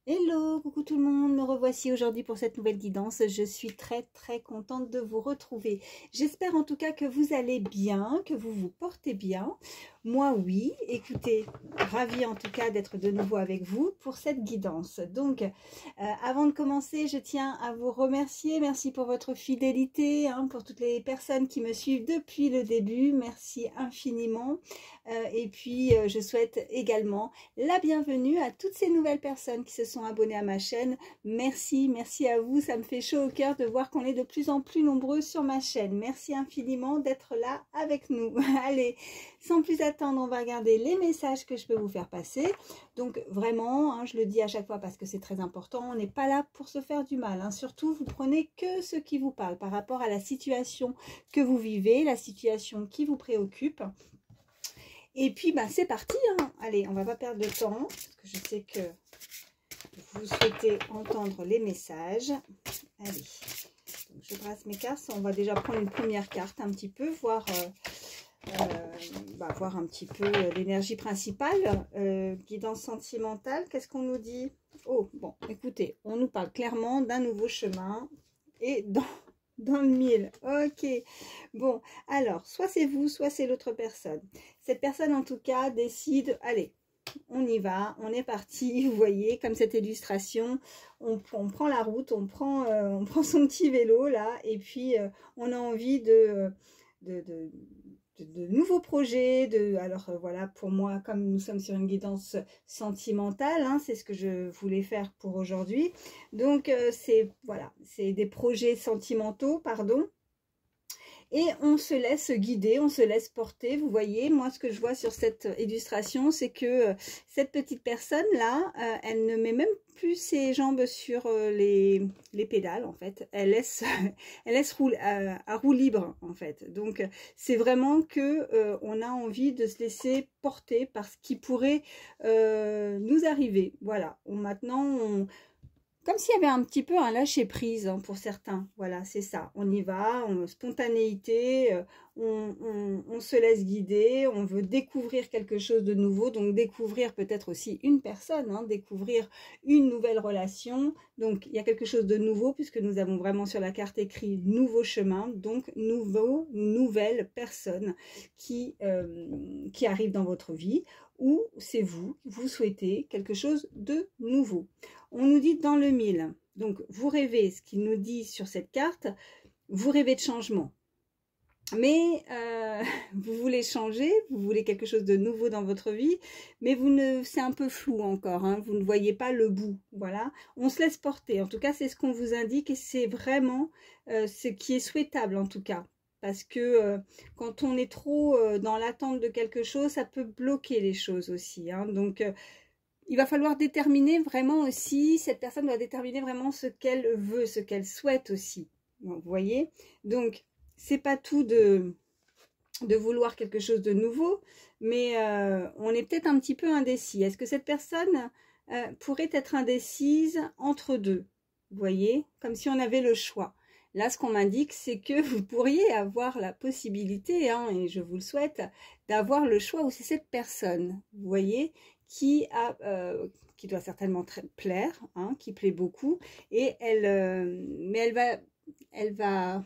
Hello, coucou tout le monde, me revoici aujourd'hui pour cette nouvelle guidance. Je suis très contente de vous retrouver. J'espère en tout cas que vous allez bien, que vous vous portez bien. Moi oui, écoutez, ravie en tout cas d'être de nouveau avec vous pour cette guidance. Donc, avant de commencer, je tiens à vous remercier. Merci pour votre fidélité, pour toutes les personnes qui me suivent depuis le début. Merci infiniment. Et puis, je souhaite également la bienvenue à toutes ces nouvelles personnes qui se sont abonnées à ma chaîne. Merci à vous, ça me fait chaud au cœur de voir qu'on est de plus en plus nombreux sur ma chaîne. Merci infiniment d'être là avec nous. Allez, sans plus attendre, on va regarder les messages que je peux vous faire passer. Donc vraiment, je le dis à chaque fois parce que c'est très important, on n'est pas là pour se faire du mal. Surtout, vous prenez que ce qui vous parle par rapport à la situation que vous vivez, la situation qui vous préoccupe. Et puis, c'est parti. Allez, on va pas perdre de temps, parce que je sais que vous souhaitez entendre les messages. Allez, donc je brasse mes cartes. On va déjà prendre une première carte un petit peu, voir un petit peu l'énergie principale. Guidance sentimentale, qu'est-ce qu'on nous dit? Oh, bon, écoutez, on nous parle clairement d'un nouveau chemin et dans le mille. Ok, bon, alors soit c'est vous, soit c'est l'autre personne. Cette personne en tout cas décide, allez, on y va, on est parti. Vous voyez comme cette illustration, on prend la route, on prend son petit vélo là, et puis on a envie de nouveaux projets, alors voilà, pour moi, comme nous sommes sur une guidance sentimentale, c'est ce que je voulais faire pour aujourd'hui. Donc c'est voilà, c'est des projets sentimentaux, pardon. Et on se laisse guider, on se laisse porter. Vous voyez, moi ce que je vois sur cette illustration, c'est que cette petite personne-là, elle ne met même plus ses jambes sur les pédales en fait. Elle laisse à roue libre en fait. Donc c'est vraiment que on a envie de se laisser porter par ce qui pourrait nous arriver. Voilà, maintenant comme s'il y avait un petit peu un lâcher-prise pour certains. Voilà, c'est ça. On y va, spontanéité, on se laisse guider, on veut découvrir quelque chose de nouveau. Donc, découvrir peut-être aussi une personne, découvrir une nouvelle relation. Donc, il y a quelque chose de nouveau puisque nous avons vraiment sur la carte écrit « nouveau chemin ». Donc, nouvelle personne qui arrive dans votre vie. Ou c'est vous souhaitez quelque chose de nouveau. On nous dit dans le mille, donc vous rêvez, ce qu'il nous dit sur cette carte, vous rêvez de changement. Mais vous voulez changer, vous voulez quelque chose de nouveau dans votre vie, mais c'est un peu flou encore, vous ne voyez pas le bout, voilà. On se laisse porter, en tout cas c'est ce qu'on vous indique et c'est vraiment ce qui est souhaitable en tout cas. Parce que quand on est trop dans l'attente de quelque chose, ça peut bloquer les choses aussi. Donc, il va falloir déterminer vraiment aussi, cette personne doit déterminer vraiment ce qu'elle veut, ce qu'elle souhaite aussi. Vous voyez? Donc, c'est pas tout de vouloir quelque chose de nouveau, mais on est peut-être un petit peu indécis. Est-ce que cette personne pourrait être indécise entre deux? Vous voyez? Comme si on avait le choix. Là, ce qu'on m'indique, c'est que vous pourriez avoir la possibilité, et je vous le souhaite, d'avoir le choix où c'est cette personne, vous voyez, qui doit certainement plaire, qui plaît beaucoup, et mais elle va,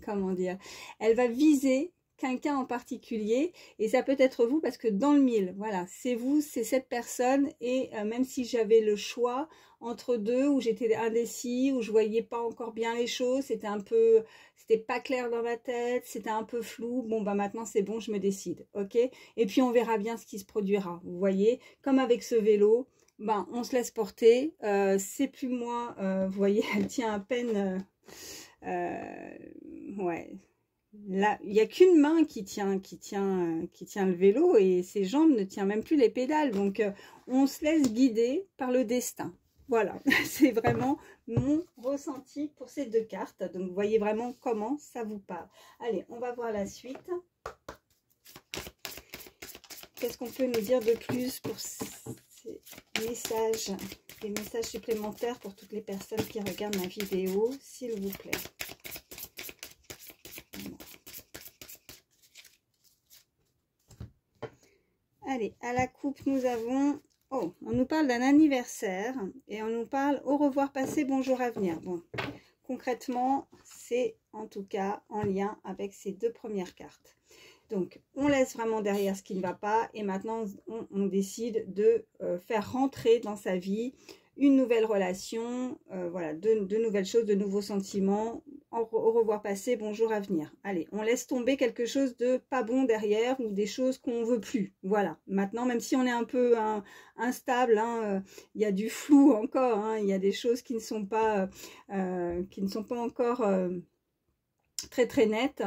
comment dire, elle va viser quelqu'un en particulier, et ça peut être vous parce que dans le mille, voilà, c'est vous, c'est cette personne, et même si j'avais le choix entre deux, où j'étais indécis, où je voyais pas encore bien les choses, c'était pas clair dans ma tête, c'était un peu flou, bon maintenant c'est bon, je me décide, ok, et puis on verra bien ce qui se produira, vous voyez, comme avec ce vélo, on se laisse porter, c'est plus moi, vous voyez, elle tient à peine, ouais. Là, il n'y a qu'une main qui tient le vélo et ses jambes ne tiennent même plus les pédales. Donc, on se laisse guider par le destin. Voilà, c'est vraiment mon ressenti pour ces deux cartes. Donc, vous voyez vraiment comment ça vous parle. Allez, on va voir la suite. Qu'est-ce qu'on peut nous dire de plus pour ces messages, des messages supplémentaires pour toutes les personnes qui regardent ma vidéo, s'il vous plaît. Allez, à la coupe, nous avons Oh, on nous parle d'un anniversaire et on nous parle au revoir passé, bonjour à venir. Bon, concrètement, c'est en tout cas en lien avec ces deux premières cartes. Donc, on laisse vraiment derrière ce qui ne va pas et maintenant, on décide de faire rentrer dans sa vie une nouvelle relation, voilà, de nouvelles choses, de nouveaux sentiments, au revoir passé, bonjour à venir. Allez, on laisse tomber quelque chose de pas bon derrière ou des choses qu'on veut plus. Voilà, maintenant, même si on est un peu instable, hein, il y a du flou encore, hein, il y a des choses qui ne sont pas encore très très nettes.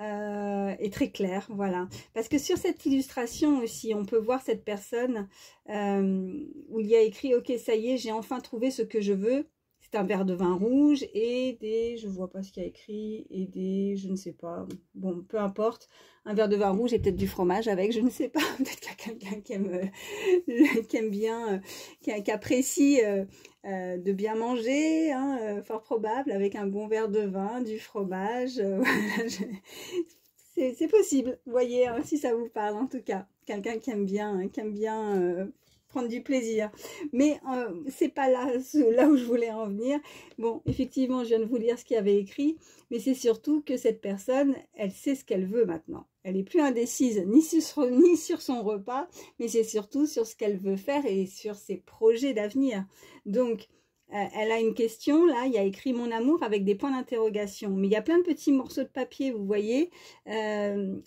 Et très clair, voilà. Parce que sur cette illustration aussi, on peut voir cette personne où il y a écrit « Ok, ça y est, j'ai enfin trouvé ce que je veux ». C'est un verre de vin rouge et des, je vois pas ce qu'il y a écrit, et des, je ne sais pas, bon, peu importe, un verre de vin rouge et peut-être du fromage avec, je ne sais pas, peut-être qu'il y a quelqu'un qui aime bien, qui apprécie de bien manger, hein, fort probable, avec un bon verre de vin, du fromage, voilà, c'est possible, vous voyez, hein, si ça vous parle en tout cas, quelqu'un qui aime bien prendre du plaisir, mais c'est pas là où je voulais en venir. Bon, effectivement, je viens de vous lire ce qu'il y avait écrit, mais c'est surtout que cette personne, elle sait ce qu'elle veut maintenant. Elle est plus indécise ni sur son repas, mais c'est surtout sur ce qu'elle veut faire et sur ses projets d'avenir. Donc, elle a une question, là, il y a écrit « Mon amour » avec des points d'interrogation. Mais il y a plein de petits morceaux de papier, vous voyez. Elle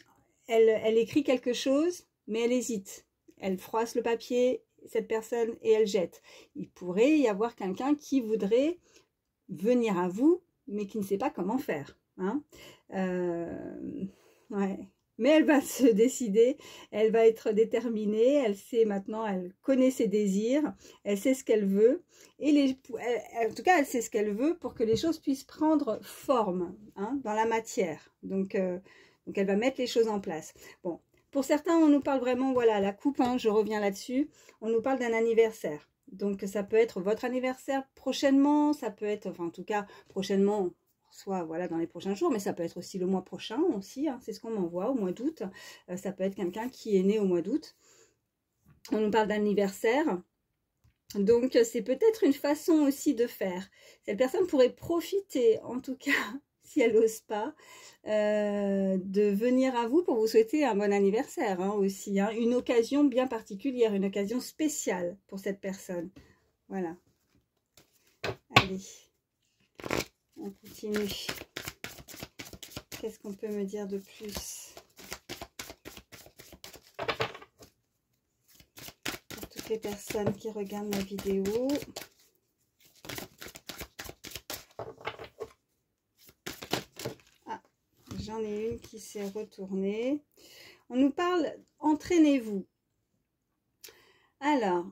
écrit quelque chose, mais elle hésite. Elle froisse le papier, cette personne, et elle jette. Il pourrait y avoir quelqu'un qui voudrait venir à vous, mais qui ne sait pas comment faire. Hein, ouais. Mais elle va se décider, elle va être déterminée, elle sait maintenant, elle connaît ses désirs, elle sait ce qu'elle veut, et en tout cas, elle sait ce qu'elle veut pour que les choses puissent prendre forme, hein, dans la matière. Donc, elle va mettre les choses en place. Bon, pour certains, on nous parle vraiment, voilà, la coupe, hein, je reviens là-dessus, on nous parle d'un anniversaire. Donc, ça peut être votre anniversaire prochainement, ça peut être, enfin, en tout cas, prochainement, soit voilà dans les prochains jours, mais ça peut être aussi le mois prochain aussi, hein, c'est ce qu'on m'envoie au mois d'août. Ça peut être quelqu'un qui est né au mois d'août. On nous parle d'anniversaire. Donc, c'est peut-être une façon aussi de faire. Cette personne pourrait profiter, en tout cas, si elle n'ose pas, de venir à vous pour vous souhaiter un bon anniversaire, hein, aussi. Hein, une occasion bien particulière, une occasion spéciale pour cette personne. Voilà. Allez. On continue. Qu'est-ce qu'on peut me dire de plus? Pour toutes les personnes qui regardent ma vidéo. Ah, j'en ai une qui s'est retournée. On nous parle, entraînez-vous. Alors,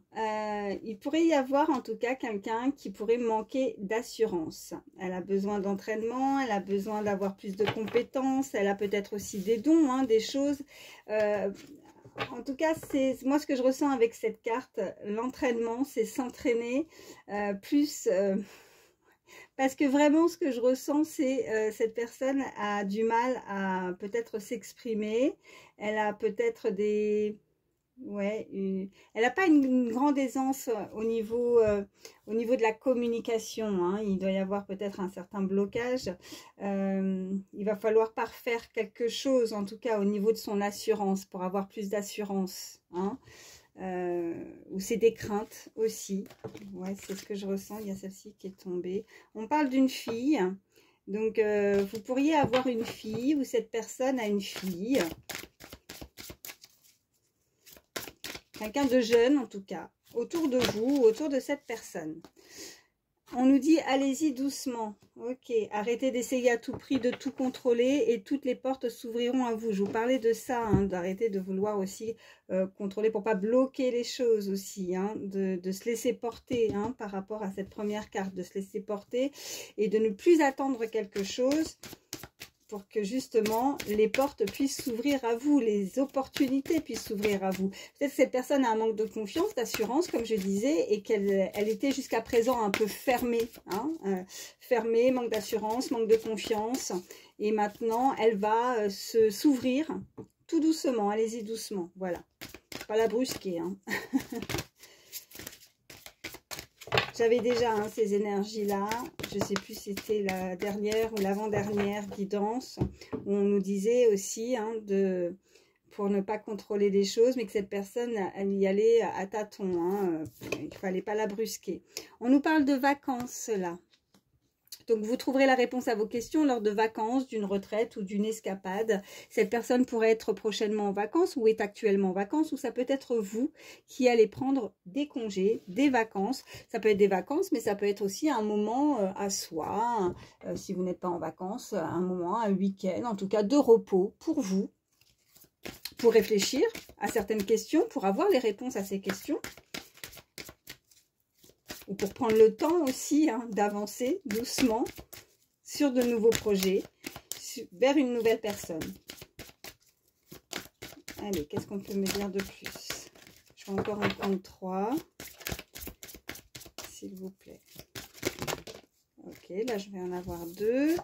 il pourrait y avoir en tout cas quelqu'un qui pourrait manquer d'assurance. Elle a besoin d'entraînement, elle a besoin d'avoir plus de compétences, elle a peut-être aussi des dons, hein, des choses. En tout cas, c'est moi ce que je ressens avec cette carte, l'entraînement, c'est s'entraîner plus... parce que vraiment, ce que je ressens, c'est cette personne a du mal à peut-être s'exprimer. Elle a peut-être des... Ouais, elle n'a pas une grande aisance au niveau de la communication. Hein. Il doit y avoir peut-être un certain blocage. Il va falloir parfaire quelque chose, en tout cas au niveau de son assurance, pour avoir plus d'assurance. Hein. Ou c'est des craintes aussi. Ouais, c'est ce que je ressens. Il y a celle-ci qui est tombée. On parle d'une fille. Donc, vous pourriez avoir une fille ou cette personne a une fille. Quelqu'un de jeune, en tout cas, autour de vous, autour de cette personne. On nous dit, allez-y doucement. Ok, arrêtez d'essayer à tout prix de tout contrôler et toutes les portes s'ouvriront à vous. Je vous parlais de ça, hein, d'arrêter de vouloir aussi contrôler pour pas bloquer les choses aussi, hein, de se laisser porter, hein, par rapport à cette première carte, de se laisser porter et de ne plus attendre quelque chose pour que justement les portes puissent s'ouvrir à vous, les opportunités puissent s'ouvrir à vous. Peut-être que cette personne a un manque de confiance, d'assurance, comme je disais, et qu'elle était jusqu'à présent un peu fermée. Hein, fermée, manque d'assurance, manque de confiance. Et maintenant, elle va s'ouvrir tout doucement. Allez-y doucement, voilà. Pas la brusquer. Hein. J'avais déjà hein, ces énergies-là. Je ne sais plus si c'était la dernière ou l'avant-dernière guidance. Où on nous disait aussi hein, pour ne pas contrôler les choses, mais que cette personne, elle y allait à tâtons. Hein, il ne fallait pas la brusquer. On nous parle de vacances, là. Donc, vous trouverez la réponse à vos questions lors de vacances, d'une retraite ou d'une escapade. Cette personne pourrait être prochainement en vacances ou est actuellement en vacances, ou ça peut être vous qui allez prendre des congés, des vacances. Ça peut être des vacances, mais ça peut être aussi un moment à soi, si vous n'êtes pas en vacances, un moment, un week-end, en tout cas de repos pour vous, pour réfléchir à certaines questions, pour avoir les réponses à ces questions. Ou pour prendre le temps aussi hein, d'avancer doucement sur de nouveaux projets, vers une nouvelle personne. Allez, qu'est-ce qu'on peut me dire de plus? Je vais encore en prendre 3, s'il vous plaît. Ok, là je vais en avoir 2.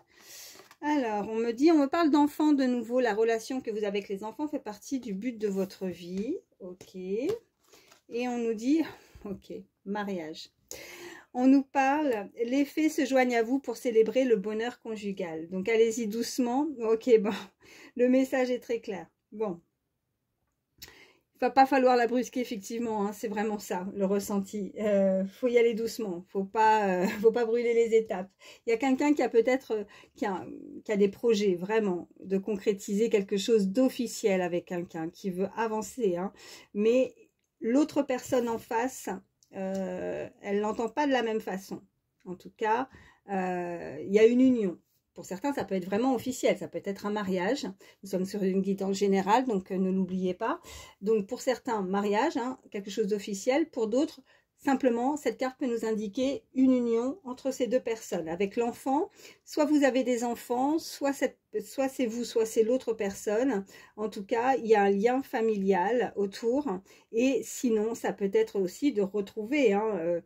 Alors, on me parle d'enfants de nouveau. La relation que vous avez avec les enfants fait partie du but de votre vie. Ok. Et on nous dit, ok, mariage. On nous parle, les fées se joignent à vous pour célébrer le bonheur conjugal. Donc, allez-y doucement. Ok, bon, le message est très clair. Bon, il ne va pas falloir la brusquer, effectivement. Hein, c'est vraiment ça, le ressenti. Faut y aller doucement. Faut pas brûler les étapes. Il y a quelqu'un qui a peut-être, qui a des projets, vraiment, de concrétiser quelque chose d'officiel avec quelqu'un, qui veut avancer. Hein, mais l'autre personne en face... elle l'entend pas de la même façon. En tout cas, il y a une union. Pour certains, ça peut être vraiment officiel. Ça peut être un mariage. Nous sommes sur une guidance générale, donc ne l'oubliez pas. Donc, pour certains, mariage, hein, quelque chose d'officiel. Pour d'autres, simplement, cette carte peut nous indiquer une union entre ces deux personnes. Avec l'enfant, soit vous avez des enfants, soit c'est vous, soit c'est l'autre personne. En tout cas, il y a un lien familial autour. Et sinon, ça peut être aussi de retrouver hein,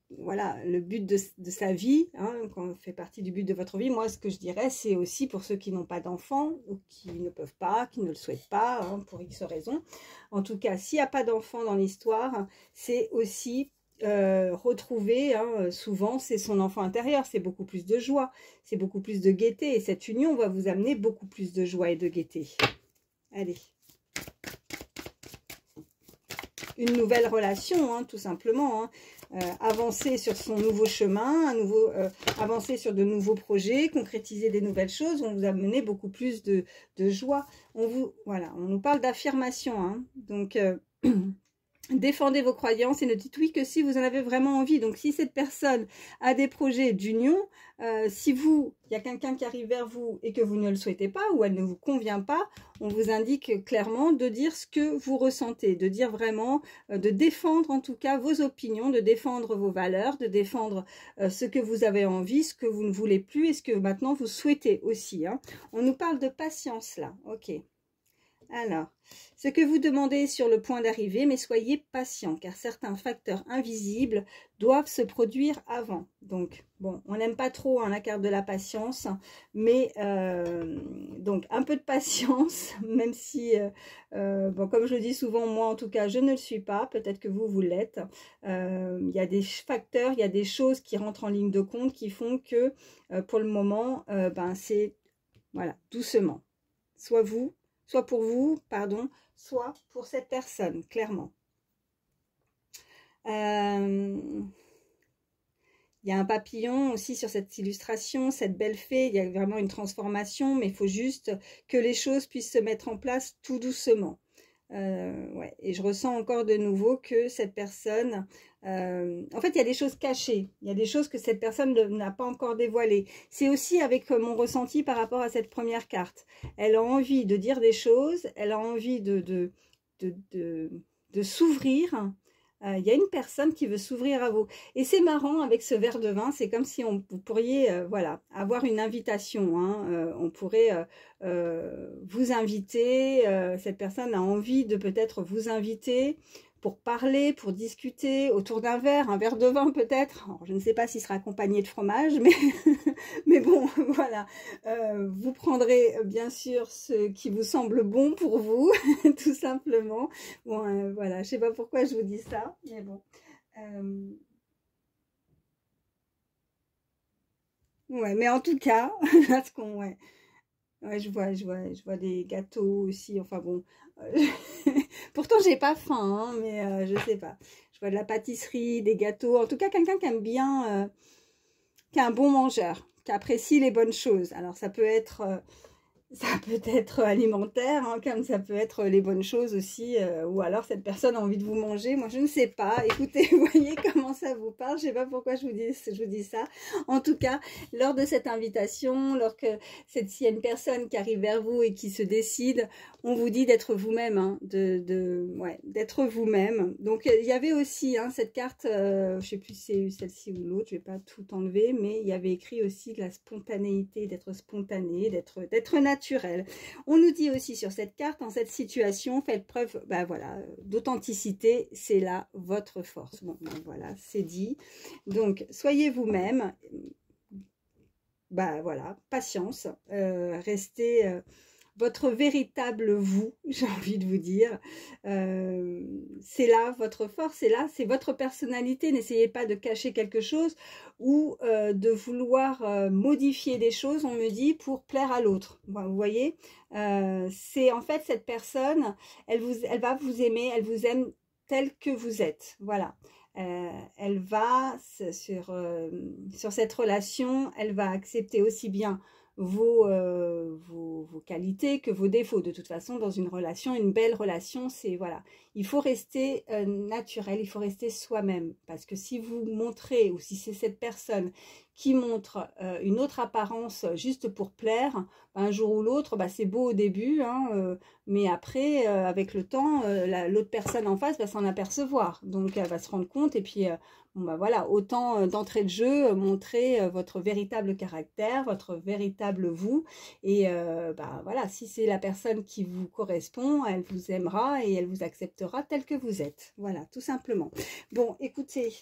voilà, le but de sa vie, hein, quand on fait partie du but de votre vie. Moi, ce que je dirais, c'est aussi pour ceux qui n'ont pas d'enfants ou qui ne peuvent pas, qui ne le souhaitent pas, hein, pour X raisons. En tout cas, s'il n'y a pas d'enfant dans l'histoire, c'est aussi retrouver, hein, souvent, c'est son enfant intérieur. C'est beaucoup plus de joie, c'est beaucoup plus de gaieté. Et cette union va vous amener beaucoup plus de joie et de gaieté. Allez. Une nouvelle relation, hein, tout simplement. Hein. Avancer sur son nouveau chemin, avancer sur de nouveaux projets, concrétiser des nouvelles choses, vont vous amener beaucoup plus de joie. Voilà, on nous parle d'affirmation. Hein. Donc, défendez vos croyances et ne dites oui que si vous en avez vraiment envie. Donc, si cette personne a des projets d'union, si il y a quelqu'un qui arrive vers vous et que vous ne le souhaitez pas ou elle ne vous convient pas, on vous indique clairement de dire ce que vous ressentez, de dire vraiment, de défendre en tout cas vos opinions, de défendre vos valeurs, de défendre ce que vous avez envie, ce que vous ne voulez plus et ce que maintenant vous souhaitez aussi. Hein. On nous parle de patience là, ok. Alors, ce que vous demandez est sur le point d'arriver, mais soyez patient, car certains facteurs invisibles doivent se produire avant. Donc, bon, on n'aime pas trop hein, la carte de la patience, mais donc un peu de patience, même si, bon, comme je le dis souvent, moi en tout cas, je ne le suis pas, peut-être que vous l'êtes. Il y a des facteurs, il y a des choses qui rentrent en ligne de compte qui font que, pour le moment, ben, c'est, voilà, doucement. Soit pour vous, pardon, soit pour cette personne, clairement. Il y a un papillon aussi sur cette illustration, cette belle fée, il y a vraiment une transformation, mais il faut juste que les choses puissent se mettre en place tout doucement. Ouais. Et je ressens encore de nouveau que cette personne, en fait il y a des choses cachées, il y a des choses que cette personne n'a pas encore dévoilées. C'est aussi avec mon ressenti par rapport à cette première carte. Elle a envie de dire des choses, elle a envie de s'ouvrir. Il y a une personne qui veut s'ouvrir à vous. Et c'est marrant avec ce verre de vin, c'est comme si vous pourriez voilà, avoir une invitation. Hein, on pourrait vous inviter, cette personne a envie de peut-être vous inviter pour parler, pour discuter autour d'un verre, un verre de vin peut-être. Je ne sais pas s'il sera accompagné de fromage, mais, mais bon, voilà. Vous prendrez bien sûr ce qui vous semble bon pour vous, tout simplement. Bon, voilà, je ne sais pas pourquoi je vous dis ça, mais bon. Ouais, mais en tout cas, parce qu'on, ouais, ouais, je vois des gâteaux aussi. Enfin bon, euh, pourtant j'ai pas faim, hein, mais je sais pas. Je vois de la pâtisserie, des gâteaux. En tout cas, quelqu'un qui aime bien, qui est un bon mangeur, qui apprécie les bonnes choses. Alors ça peut être alimentaire, hein, comme ça peut être les bonnes choses aussi, ou alors cette personne a envie de vous manger. Moi, je ne sais pas. Écoutez, vous voyez comment ça vous parle. Je ne sais pas pourquoi je vous dis ça. En tout cas, lors de cette invitation, s'il y a une personne qui arrive vers vous et qui se décide, on vous dit d'être vous-même, hein, ouais, d'être vous-même. Donc, il y avait aussi hein, cette carte, je ne sais plus si c'est celle-ci ou l'autre, je ne vais pas tout enlever, mais il y avait écrit aussi de la spontanéité, d'être spontané, d'être naturel. On nous dit aussi sur cette carte, en cette situation, faites preuve ben voilà, d'authenticité, c'est là votre force. Bon, ben voilà, c'est dit. Donc, soyez vous-même, ben voilà, patience, restez votre véritable vous, j'ai envie de vous dire. C'est là votre force, c'est là, c'est votre personnalité. N'essayez pas de cacher quelque chose ou de vouloir modifier des choses, on me dit, pour plaire à l'autre. Vous voyez, c'est en fait cette personne, elle va vous aimer, elle vous aime tel que vous êtes. Voilà. Elle va, sur cette relation, elle va accepter aussi bien vos qualités que vos défauts. De toute façon, dans une relation, une belle relation, c'est voilà, il faut rester naturel, il faut rester soi-même. Parce que si vous montrez, ou si c'est cette personne qui montre une autre apparence juste pour plaire, un jour ou l'autre, bah, c'est beau au début, hein, mais après, avec le temps, l'autre personne en face va s'en apercevoir. Donc, elle va se rendre compte et puis... bon bah voilà, autant d'entrée de jeu, montrer votre véritable caractère, votre véritable vous. Et bah voilà, si c'est la personne qui vous correspond, elle vous aimera et elle vous acceptera tel que vous êtes. Voilà, tout simplement. Bon, écoutez,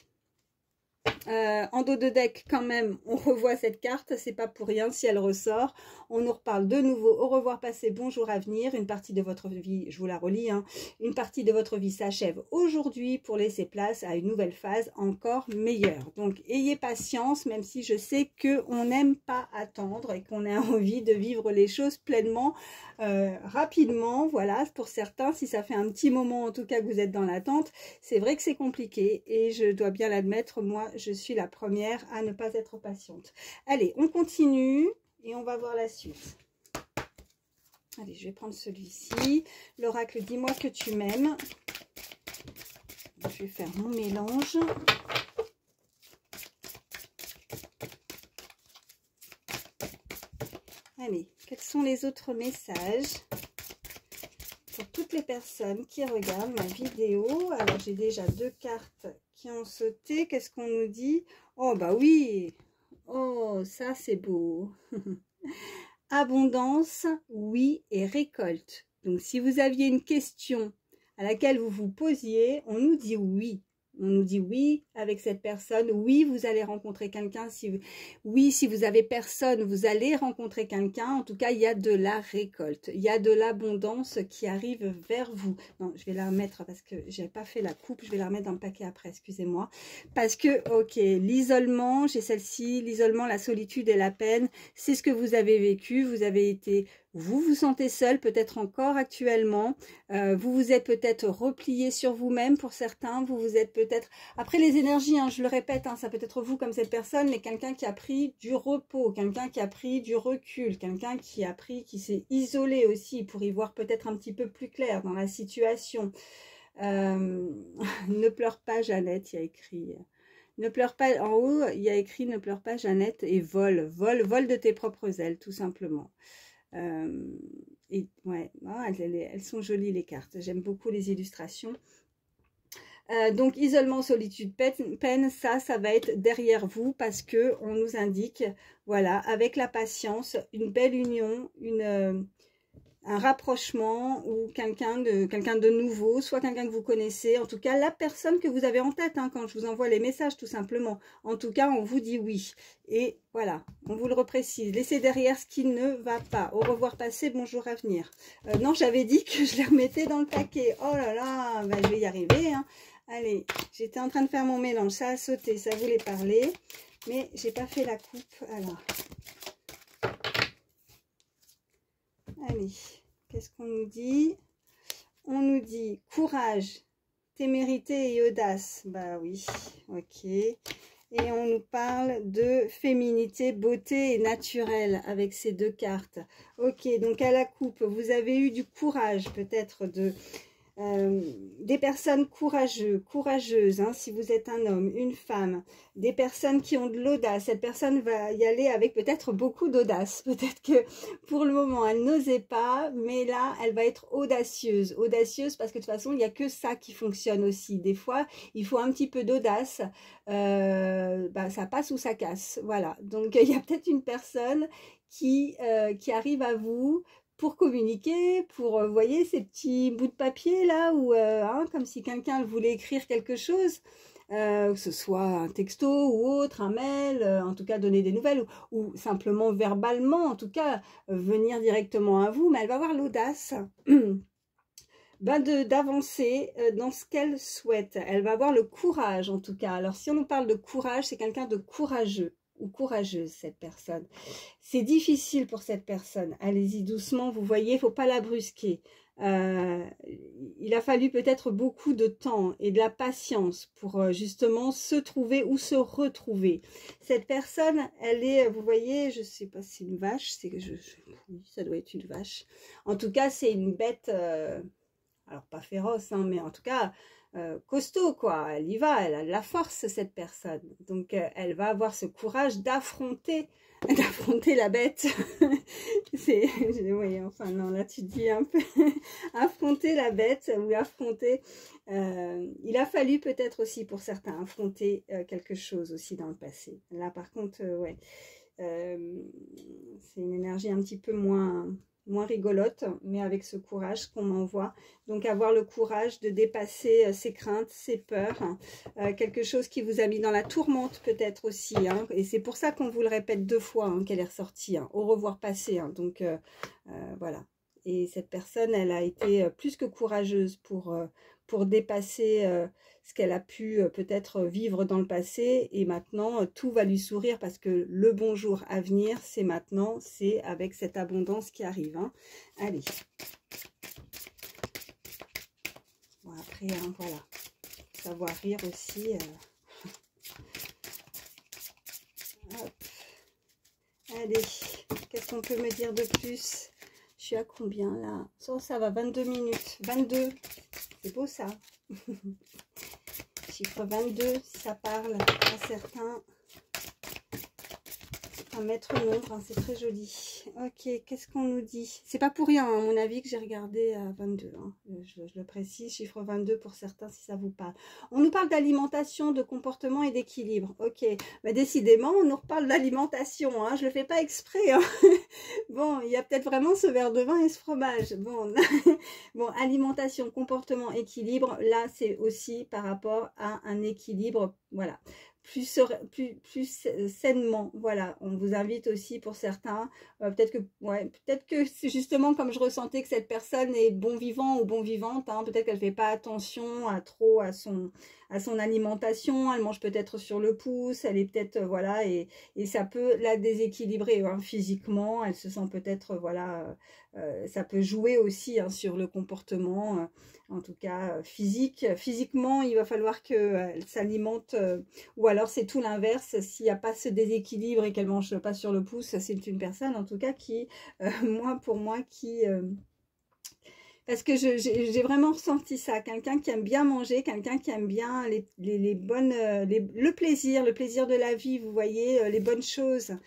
en dos de deck quand même, on revoit cette carte, c'est pas pour rien si elle ressort. On nous reparle de nouveau au revoir passé, bonjour avenir. Une partie de votre vie, je vous la relis, hein, une partie de votre vie s'achève aujourd'hui pour laisser place à une nouvelle phase encore meilleure. Donc ayez patience, même si je sais qu'on n'aime pas attendre et qu'on a envie de vivre les choses pleinement, rapidement. Voilà, pour certains, si ça fait un petit moment en tout cas que vous êtes dans l'attente, c'est vrai que c'est compliqué et je dois bien l'admettre, moi je suis la première à ne pas être patiente. Allez, on continue et on va voir la suite. Allez, je vais prendre celui-ci. L'oracle, dis-moi que tu m'aimes. Je vais faire mon mélange. Allez, quels sont les autres messages pour toutes les personnes qui regardent ma vidéo? Alors, j'ai déjà 2 cartes qui ont sauté. Qu'est-ce qu'on nous dit? Oh, bah oui! Oh, ça, c'est beau! Abondance, oui, et récolte. Donc, si vous aviez une question à laquelle vous vous posiez, on nous dit oui. On nous dit oui avec cette personne. Oui, vous allez rencontrer quelqu'un. Oui, si vous avez personne, vous allez rencontrer quelqu'un. En tout cas, il y a de la récolte. Il y a de l'abondance qui arrive vers vous. Non, je vais la remettre parce que je n'ai pas fait la coupe. Je vais la remettre dans le paquet après, excusez-moi. Parce que, ok, l'isolement, j'ai celle-ci, l'isolement, la solitude et la peine, c'est ce que vous avez vécu. Vous avez été... Vous vous sentez seul, peut-être encore actuellement. Vous vous êtes peut-être replié sur vous-même pour certains. Vous vous êtes peut-être... Après les énergies, hein, je le répète, hein, ça peut être vous comme cette personne, mais quelqu'un qui a pris du repos, quelqu'un qui a pris du recul, quelqu'un qui a pris, qui s'est isolé aussi pour y voir peut-être un petit peu plus clair dans la situation. Ne pleure pas, Jeannette, il y a écrit... Ne pleure pas, en haut, il y a écrit « Ne pleure pas, Jeannette » et vole de tes propres ailes, tout simplement. Et ouais, oh, elles sont jolies les cartes, j'aime beaucoup les illustrations. Donc isolement, solitude, peine, ça va être derrière vous parce que on nous indique, voilà, avec la patience, une belle union, un rapprochement ou quelqu'un de nouveau, soit quelqu'un que vous connaissez, en tout cas la personne que vous avez en tête, hein, quand je vous envoie les messages tout simplement. En tout cas, on vous dit oui. Et voilà, on vous le reprécise. Laissez derrière ce qui ne va pas. Au revoir passé, bonjour avenir. Non, j'avais dit que je les remettais dans le paquet. Oh là là, ben, je vais y arriver. Hein. Allez, j'étais en train de faire mon mélange, ça a sauté, ça voulait parler. mais j'ai pas fait la coupe. Alors, allez, qu'est-ce qu'on nous dit? On nous dit courage, témérité et audace. Bah oui, ok. Et on nous parle de féminité, beauté et naturel avec ces deux cartes. Ok, donc à la coupe, vous avez eu du courage, peut-être des personnes courageuses, hein, si vous êtes un homme, une femme, des personnes qui ont de l'audace. Cette personne va y aller avec peut-être beaucoup d'audace. Peut-être que pour le moment, elle n'osait pas, mais là, elle va être audacieuse. Audacieuse parce que de toute façon, il n'y a que ça qui fonctionne aussi. Des fois, il faut un petit peu d'audace. Ça passe ou ça casse. Voilà. Donc, il y a peut-être une personne qui arrive à vous pour communiquer, pour, vous voyez, ces petits bouts de papier là, ou comme si quelqu'un voulait écrire quelque chose, que ce soit un texto ou autre, un mail, en tout cas donner des nouvelles, ou simplement verbalement, en tout cas, venir directement à vous, mais elle va avoir l'audace d'avancer dans ce qu'elle souhaite. Elle va avoir le courage, en tout cas. Alors, si on nous parle de courage, c'est quelqu'un de courageux ou courageuse, cette personne. C'est difficile pour cette personne. Allez-y doucement, vous voyez, il ne faut pas la brusquer. Il a fallu peut-être beaucoup de temps et de la patience pour justement se trouver ou se retrouver. Cette personne, elle est, vous voyez, je ne sais pas si c'est une vache, oui, ça doit être une vache. En tout cas, c'est une bête, alors pas féroce, hein, mais en tout cas costaud, quoi. Elle y va, elle a de la force, cette personne. Donc, elle va avoir ce courage d'affronter la bête. Oui, enfin, non, là, tu dis un peu affronter la bête ou affronter... il a fallu peut-être aussi, pour certains, affronter quelque chose aussi dans le passé. Là, par contre, ouais, c'est une énergie un petit peu moins rigolote, mais avec ce courage qu'on m'envoie. Donc, avoir le courage de dépasser ses craintes, ses peurs, quelque chose qui vous a mis dans la tourmente peut-être aussi, hein, et c'est pour ça qu'on vous le répète 2 fois, hein, qu'elle est ressortie, hein, au revoir passé, hein, donc voilà. Et cette personne, elle a été plus que courageuse pour dépasser ce qu'elle a pu peut-être vivre dans le passé, et maintenant tout va lui sourire parce que le bon jour à venir, c'est maintenant, c'est avec cette abondance qui arrive, hein. Allez. Bon, après, hein, voilà, savoir rire aussi. Hop. Allez, qu'est-ce qu'on peut me dire de plus? Je suis à combien là? Ça va, 22 minutes. 22, c'est beau ça. Chiffre 22, si ça parle à certains. Un maître nombre, hein, c'est très joli. Ok, qu'est-ce qu'on nous dit? C'est pas pour rien, hein, à mon avis, que j'ai regardé à 22. Hein. Je le précise, chiffre 22 pour certains, si ça vous parle. On nous parle d'alimentation, de comportement et d'équilibre. Ok, mais décidément, on nous reparle d'alimentation. Hein, je le fais pas exprès. Hein. Bon, il y a peut-être vraiment ce verre de vin et ce fromage. Bon, bon, alimentation, comportement, équilibre. Là, c'est aussi par rapport à un équilibre. Voilà. Plus sainement, voilà, on vous invite aussi pour certains, peut-être que c'est justement comme je ressentais que cette personne est bon vivant ou bon vivante, hein, peut-être qu'elle ne fait pas attention à son alimentation, elle mange peut-être sur le pouce, elle est peut-être, voilà, et ça peut la déséquilibrer, hein, physiquement, elle se sent peut-être, voilà, ça peut jouer aussi, hein, sur le comportement, en tout cas physiquement, il va falloir qu'elle s'alimente, ou alors c'est tout l'inverse, s'il n'y a pas ce déséquilibre et qu'elle ne mange pas sur le pouce, c'est une personne en tout cas qui, pour moi, qui... parce que j'ai vraiment ressenti ça, quelqu'un qui aime bien manger, quelqu'un qui aime bien les bonnes, le plaisir de la vie, vous voyez, les bonnes choses.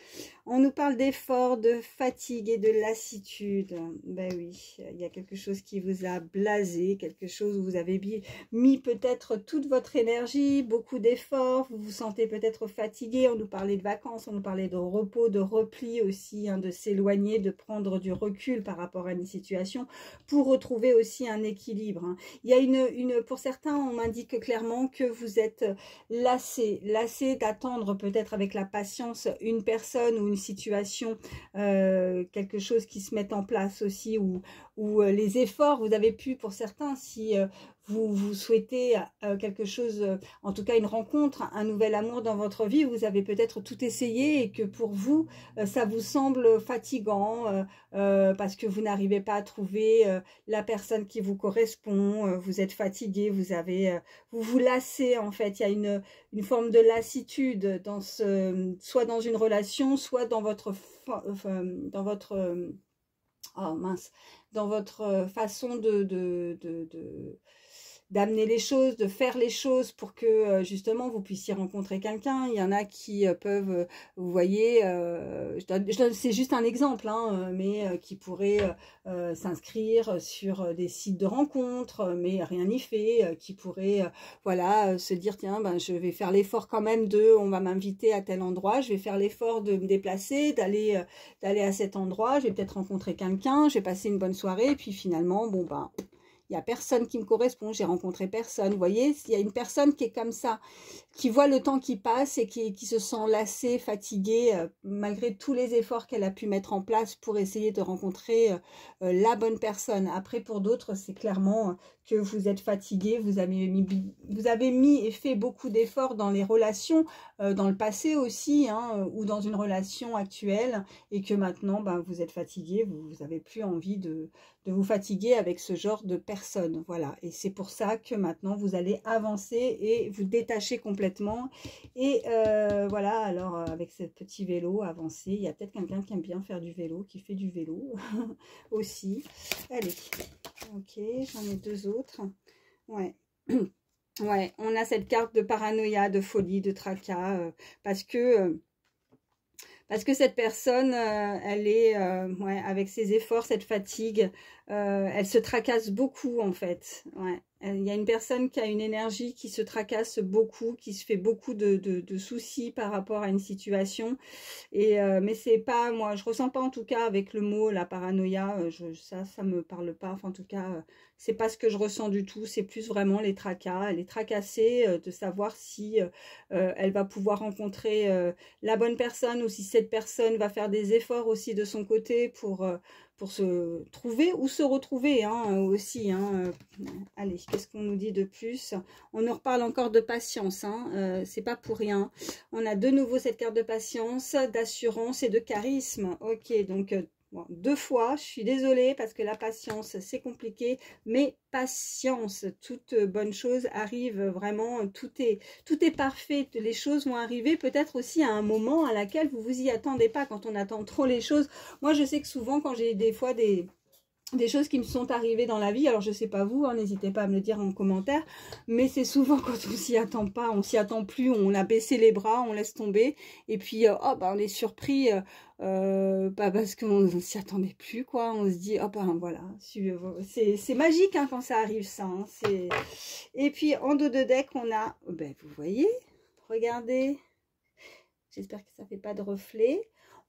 On nous parle d'effort, de fatigue et de lassitude. Ben oui, il y a quelque chose qui vous a blasé, quelque chose où vous avez mis peut-être toute votre énergie, beaucoup d'efforts, vous vous sentez peut-être fatigué. On nous parlait de vacances, on nous parlait de repos, de repli aussi, hein, de s'éloigner, de prendre du recul par rapport à une situation pour retrouver aussi un équilibre. Hein. Il y a pour certains, on m'indique clairement que vous êtes lassé d'attendre peut-être avec la patience une personne ou une situation, quelque chose qui se met en place aussi, ou les efforts, vous avez pu, pour certains, si vous souhaitez quelque chose, en tout cas une rencontre, un nouvel amour dans votre vie. Vous avez peut-être tout essayé et que pour vous, ça vous semble fatigant parce que vous n'arrivez pas à trouver la personne qui vous correspond. Vous êtes fatigué, vous vous lassez en fait. Il y a une forme de lassitude dans soit dans une relation, soit dans votre oh mince, dans votre façon d'amener les choses, de faire les choses pour que justement vous puissiez rencontrer quelqu'un. Il y en a qui peuvent, vous voyez, c'est juste un exemple, hein, mais qui pourraient s'inscrire sur des sites de rencontres, mais rien n'y fait, qui pourraient voilà, se dire tiens, ben, je vais faire l'effort quand même on va m'inviter à tel endroit, je vais faire l'effort de me déplacer, d'aller à cet endroit, je vais peut-être rencontrer quelqu'un, je vais passer une bonne soirée, et puis finalement, bon ben, il n'y a personne qui me correspond, j'ai rencontré personne. Vous voyez, il y a une personne qui est comme ça, qui voit le temps qui passe et qui se sent lassée, fatiguée, malgré tous les efforts qu'elle a pu mettre en place pour essayer de rencontrer la bonne personne. Après, pour d'autres, c'est clairement que vous êtes fatigué, vous avez mis et fait beaucoup d'efforts dans les relations, dans le passé aussi, hein, ou dans une relation actuelle, et que maintenant, ben, vous êtes fatigué, vous n'avez plus envie de vous fatiguer avec ce genre de personnes. Voilà, et c'est pour ça que maintenant, vous allez avancer et vous détacher complètement. Et voilà, alors avec ce petit vélo avancé, il y a peut-être quelqu'un qui aime bien faire du vélo, qui fait du vélo aussi. Allez, ok, j'en ai deux autres. Ouais. Ouais, on a cette carte de paranoïa, de folie, de tracas, parce que cette personne, elle est, ouais, avec ses efforts, cette fatigue, elle se tracasse beaucoup en fait. Ouais. Il y a une personne qui a une énergie qui se tracasse beaucoup, qui se fait beaucoup de soucis par rapport à une situation. Et mais c'est pas, moi, je ressens pas en tout cas avec le mot la paranoïa, ça me parle pas. Enfin, en tout cas, c'est pas ce que je ressens du tout. C'est plus vraiment les tracas. Elle est tracassée de savoir si elle va pouvoir rencontrer la bonne personne ou si cette personne va faire des efforts aussi de son côté pour se trouver ou se retrouver hein, aussi. Hein. Allez, qu'est-ce qu'on nous dit de plus? On nous reparle encore de patience, hein, c'est pas pour rien. On a de nouveau cette carte de patience, d'assurance et de charisme. Ok, donc bon, deux fois, je suis désolée parce que la patience, c'est compliqué, mais patience, toute bonne chose arrive vraiment, tout est parfait, les choses vont arriver peut-être aussi à un moment à laquelle vous vous y attendez pas, quand on attend trop les choses. Moi, je sais que souvent, quand j'ai des fois des choses qui me sont arrivées dans la vie, alors je sais pas vous, hein, n'hésitez pas à me le dire en commentaire, mais c'est souvent quand on s'y attend pas, on s'y attend plus, on a baissé les bras, on laisse tomber, et puis oh, bah, on est surpris, parce qu'on ne s'y attendait plus, quoi, on se dit, oh ben voilà, c'est magique hein, quand ça arrive ça, hein, et puis en dos de deck, on a, ben, vous voyez, regardez, j'espère que ça fait pas de reflet.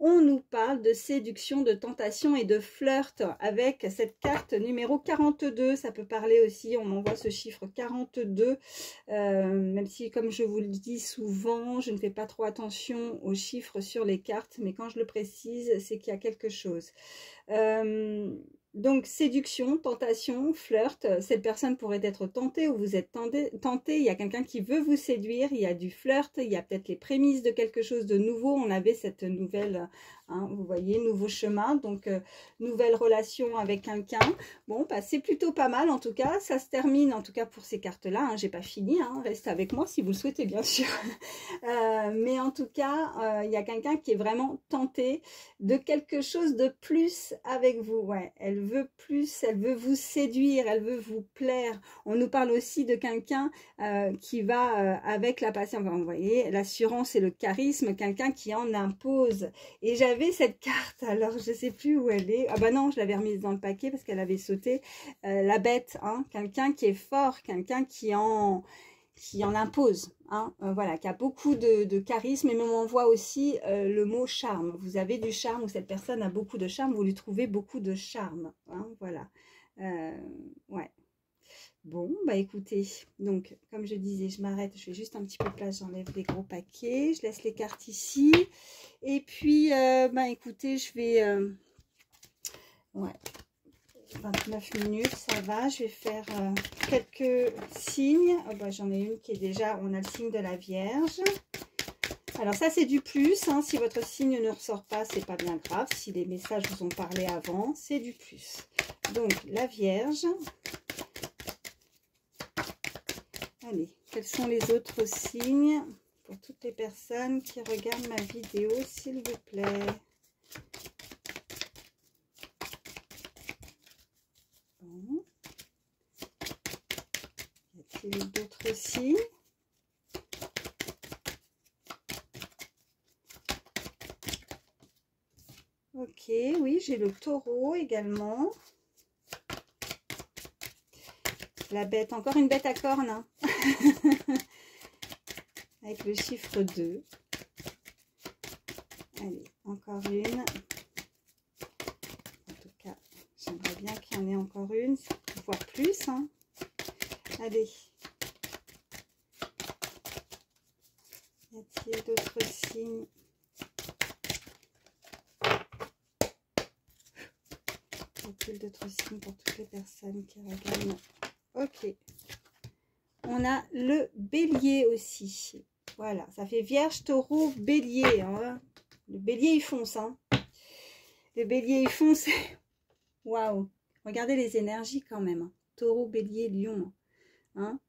On nous parle de séduction, de tentation et de flirt avec cette carte numéro 42. Ça peut parler aussi, on envoie ce chiffre 42, même si, comme je vous le dis souvent, je ne fais pas trop attention aux chiffres sur les cartes, mais quand je le précise, c'est qu'il y a quelque chose. Donc, séduction, tentation, flirt, cette personne pourrait être tentée ou vous êtes tenté, il y a quelqu'un qui veut vous séduire, il y a du flirt, il y a peut-être les prémices de quelque chose de nouveau, on avait cette nouvelle, hein, vous voyez, nouveau chemin, donc nouvelle relation avec quelqu'un. Bon, bah, c'est plutôt pas mal en tout cas, ça se termine en tout cas pour ces cartes-là, hein, j'ai pas fini, hein, restez avec moi si vous le souhaitez bien sûr. Mais en tout cas, il y a quelqu'un qui est vraiment tenté de quelque chose de plus avec vous, ouais, elle veut plus, elle veut vous séduire, elle veut vous plaire. On nous parle aussi de quelqu'un qui va avec la patience, vous voyez, l'assurance et le charisme, quelqu'un qui en impose. Et j'avais cette carte, alors je sais plus où elle est. Ah bah non, je l'avais remise dans le paquet parce qu'elle avait sauté. La bête, hein, quelqu'un qui est fort, quelqu'un qui en impose, hein, voilà, qui a beaucoup de charisme, et même on voit aussi le mot charme. Vous avez du charme, ou cette personne a beaucoup de charme, vous lui trouvez beaucoup de charme, hein, voilà. Ouais. Bon, bah écoutez, donc comme je disais, je m'arrête, je fais juste un petit peu de place, j'enlève les gros paquets, je laisse les cartes ici, et puis, bah écoutez, je vais, ouais, 29 minutes, ça va. Je vais faire quelques signes. Oh, bah, j'en ai une qui est déjà, on a le signe de la Vierge. Alors ça, c'est du plus. Hein. Si votre signe ne ressort pas, c'est pas bien grave. Si les messages vous ont parlé avant, c'est du plus. Donc, la Vierge. Allez, quels sont les autres signes pour toutes les personnes qui regardent ma vidéo, s'il vous plaît? Bon. Y a-t-il d'autres signes? Ok, oui, j'ai le taureau également. La bête, encore une bête à cornes. Hein. Avec le chiffre 2. Allez, encore une. En tout cas, j'aimerais bien qu'il y en ait encore une, voire plus. Hein. Allez. Y a-t-il d'autres signes? Y a-t-il d'autres signes pour toutes les personnes qui regardent? Ok. On a le bélier aussi. Voilà, ça fait Vierge, Taureau, Bélier. Hein. Le Bélier, il fonce. Hein. Le Bélier, il fonce. Waouh. Regardez les énergies quand même. Hein. Taureau, Bélier, Lion. Hein.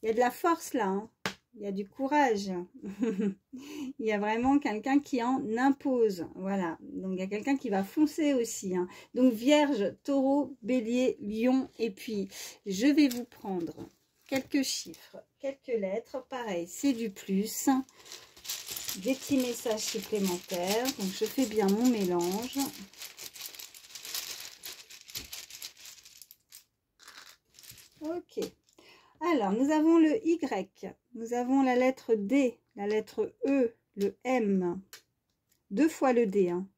Il y a de la force là. Hein. Il y a du courage. Il y a vraiment quelqu'un qui en impose. Voilà. Donc, il y a quelqu'un qui va foncer aussi. Hein. Donc, Vierge, Taureau, Bélier, Lion. Et puis, je vais vous prendre quelques chiffres, quelques lettres. Pareil, c'est du plus. Des petits messages supplémentaires. Donc, je fais bien mon mélange. Ok. Alors, nous avons le Y, nous avons la lettre D, la lettre E, le M, 2 fois le D, hein.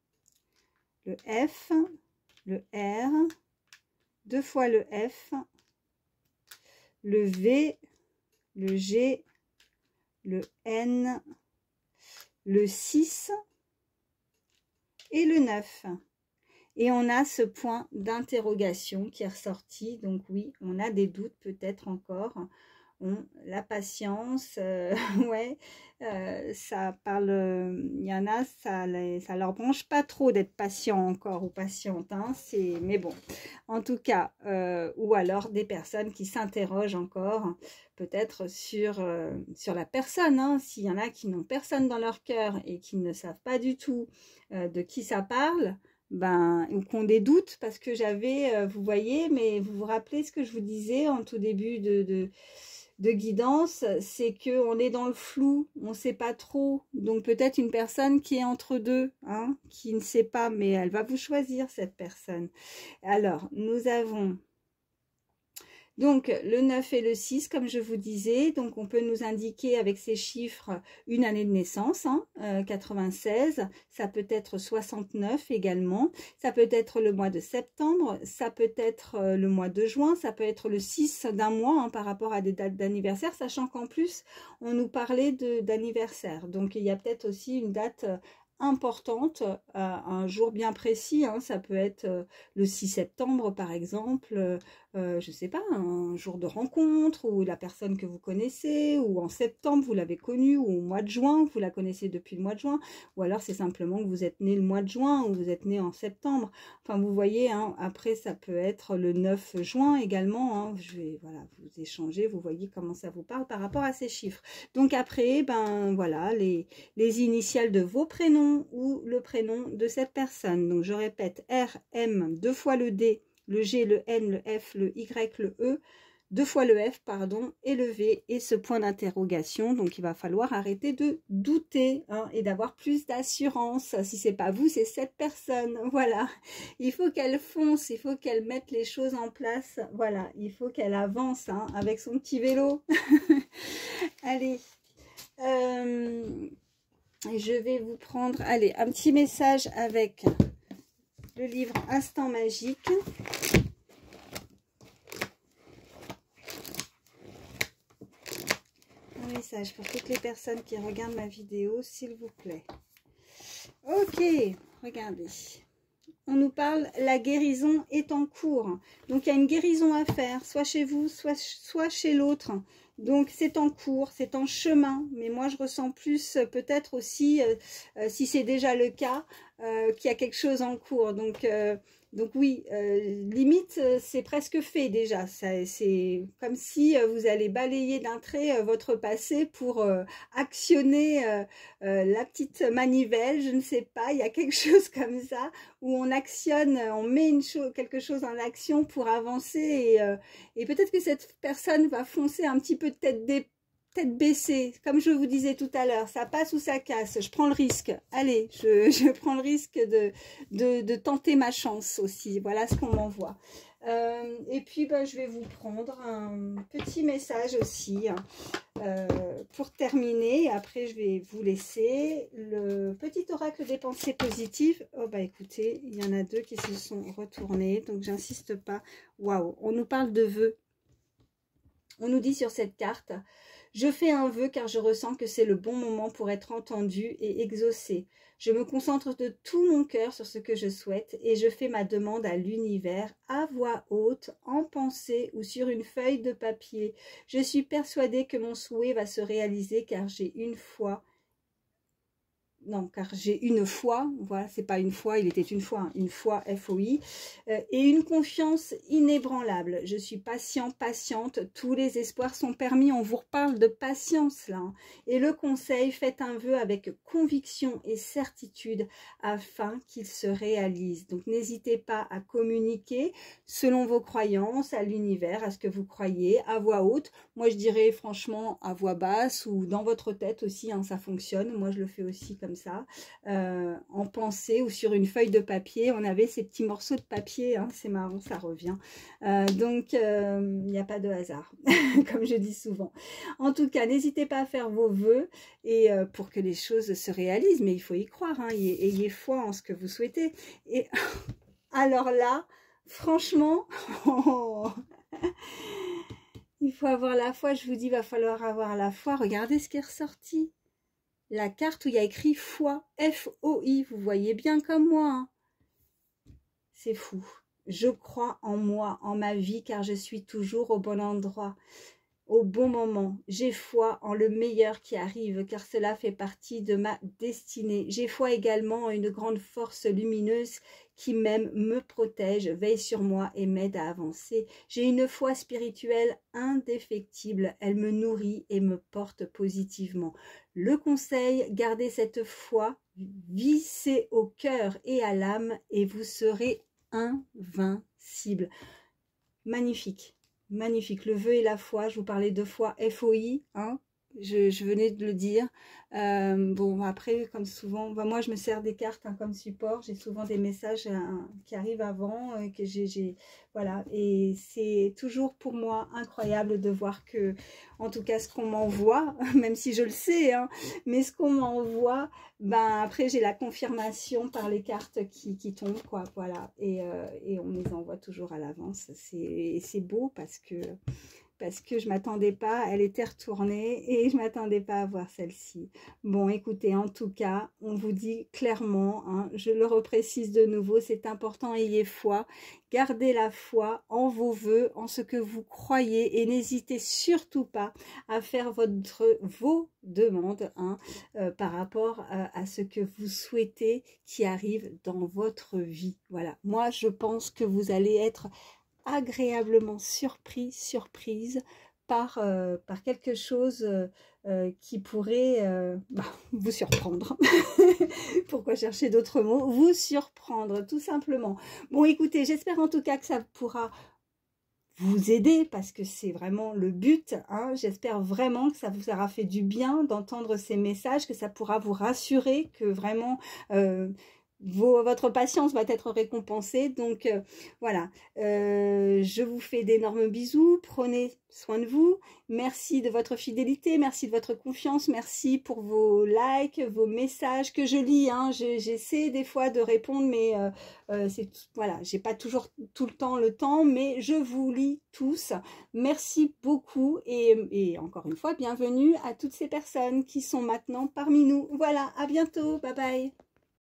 Le F, le R, 2 fois le F, le V, le G, le N, le 6 et le 9. Et on a ce point d'interrogation qui est ressorti. Donc oui, on a des doutes peut-être encore. La patience, ouais, ça parle, il y en a, ça leur branche pas trop d'être patient encore ou patiente. Hein, mais bon, en tout cas, ou alors des personnes qui s'interrogent encore peut-être sur la personne. Hein, s'il y en a qui n'ont personne dans leur cœur et qui ne savent pas du tout de qui ça parle, ou qu'on des doutes, parce que j'avais, vous voyez, mais vous vous rappelez ce que je vous disais en tout début de guidance, c'est qu'on est dans le flou, on ne sait pas trop, donc peut-être une personne qui est entre deux, hein, qui ne sait pas, mais elle va vous choisir cette personne. Alors, nous avons donc le 9 et le 6, comme je vous disais, donc on peut nous indiquer avec ces chiffres une année de naissance, hein, 96, ça peut être 69 également, ça peut être le mois de septembre, ça peut être le mois de juin, ça peut être le 6 d'un mois hein, par rapport à des dates d'anniversaire, sachant qu'en plus on nous parlait d'anniversaire, donc il y a peut-être aussi une date importante, un jour bien précis, hein, ça peut être le 6 septembre par exemple, je sais pas, un jour de rencontre, ou la personne que vous connaissez, ou en septembre vous l'avez connue, ou au mois de juin, vous la connaissez depuis le mois de juin, ou alors c'est simplement que vous êtes né le mois de juin, ou vous êtes né en septembre, enfin vous voyez, hein, après ça peut être le 9 juin également, hein, je vais voilà, vous échanger, vous voyez comment ça vous parle par rapport à ces chiffres. Donc après, voilà, les initiales de vos prénoms, ou le prénom de cette personne. Donc je répète, R, M, 2 fois le D, le G, le N, le F, le Y, le E, 2 fois le F, pardon, et le V, et ce point d'interrogation. Donc il va falloir arrêter de douter hein, et d'avoir plus d'assurance. Si c'est pas vous, c'est cette personne. Voilà, il faut qu'elle fonce, il faut qu'elle mette les choses en place. Voilà, il faut qu'elle avance hein, avec son petit vélo. Allez, je vais vous prendre, allez, un petit message avec le livre Instant Magique. Un message pour toutes les personnes qui regardent ma vidéo, s'il vous plaît. Ok, regardez. on nous parle la guérison est en cours. Donc, il y a une guérison à faire, soit chez vous, soit chez l'autre. Donc, c'est en cours, c'est en chemin. Mais moi, je ressens plus peut-être aussi, si c'est déjà le cas, qu'il y a quelque chose en cours. Donc oui, limite, c'est presque fait déjà. C'est comme si vous allez balayer d'un trait votre passé pour actionner la petite manivelle, je ne sais pas, il y a quelque chose comme ça, où on actionne, on met quelque chose en action pour avancer et peut-être que cette personne va foncer un petit peu de tête baissée, comme je vous disais tout à l'heure, ça passe ou ça casse, je prends le risque, allez, je prends le risque de tenter ma chance aussi, voilà ce qu'on m'envoie. Et puis ben, je vais vous prendre un petit message aussi pour terminer, après je vais vous laisser le petit oracle des pensées positives. Oh bah écoutez, il y en a deux qui se sont retournés, donc j'insiste pas. Waouh, on nous parle de vœux. On nous dit sur cette carte: je fais un vœu car je ressens que c'est le bon moment pour être entendu et exaucé. Je me concentre de tout mon cœur sur ce que je souhaite et je fais ma demande à l'univers à voix haute, en pensée ou sur une feuille de papier. Je suis persuadée que mon souhait va se réaliser car j'ai une foi. Non, car j'ai une foi, voilà, c'est pas une fois, il était une fois, hein, une foi FOI, et une confiance inébranlable. Je suis patiente, tous les espoirs sont permis, on vous reparle de patience là. Hein. Et le conseil, faites un vœu avec conviction et certitude afin qu'il se réalise. Donc n'hésitez pas à communiquer selon vos croyances, à l'univers, à ce que vous croyez, à voix haute. Moi je dirais franchement à voix basse ou dans votre tête aussi, hein, ça fonctionne. Moi je le fais aussi comme ça, en pensée ou sur une feuille de papier. On avait ces petits morceaux de papier, hein, c'est marrant, ça revient. Donc, il n'y a pas de hasard, comme je dis souvent. En tout cas, n'hésitez pas à faire vos vœux et pour que les choses se réalisent, mais il faut y croire, hein, ayez foi en ce que vous souhaitez. Et alors là, franchement, il faut avoir la foi, je vous dis, il va falloir avoir la foi. Regardez ce qui est ressorti. La carte où il y a écrit foi, F-O-I, vous voyez bien comme moi. Hein. C'est fou. Je crois en moi, en ma vie, car je suis toujours au bon endroit, au bon moment. J'ai foi en le meilleur qui arrive, car cela fait partie de ma destinée. J'ai foi également en une grande force lumineuse qui m'aime, me protège, veille sur moi et m'aide à avancer. J'ai une foi spirituelle indéfectible, elle me nourrit et me porte positivement. Le conseil, gardez cette foi, vissez au cœur et à l'âme et vous serez invincible. Magnifique, magnifique. Le vœu et la foi, je vous parlais de foi, FOI, hein, je venais de le dire. Bon, après, comme souvent, bah, moi je me sers des cartes hein, comme support. J'ai souvent des messages qui arrivent avant, que voilà. Et c'est toujours pour moi incroyable de voir que, en tout cas, ce qu'on m'envoie, même si je le sais, hein, mais ce qu'on m'envoie, ben après j'ai la confirmation par les cartes qui tombent, quoi. Voilà. Et on les envoie toujours à l'avance. C'est beau parce que je m'attendais pas, elle était retournée et je m'attendais pas à voir celle-ci. Bon, écoutez, en tout cas, on vous dit clairement, hein, je le reprécise de nouveau, c'est important, ayez foi, gardez la foi en vos vœux, en ce que vous croyez et n'hésitez surtout pas à faire vos demandes hein, par rapport à ce que vous souhaitez qui arrive dans votre vie. Voilà, moi je pense que vous allez être agréablement surprise par quelque chose qui pourrait vous surprendre. Pourquoi chercher d'autres mots? Vous surprendre, tout simplement. Bon, écoutez, j'espère en tout cas que ça pourra vous aider parce que c'est vraiment le but. Hein. J'espère vraiment que ça vous aura fait du bien d'entendre ces messages, que ça pourra vous rassurer, que vraiment... votre patience va être récompensée. Donc voilà, je vous fais d'énormes bisous, prenez soin de vous, merci de votre fidélité, merci de votre confiance, merci pour vos likes, vos messages que je lis, hein. J'essaie des fois de répondre mais voilà, j'ai pas toujours tout le temps, mais je vous lis tous, merci beaucoup et encore une fois bienvenue à toutes ces personnes qui sont maintenant parmi nous. Voilà, à bientôt, bye bye.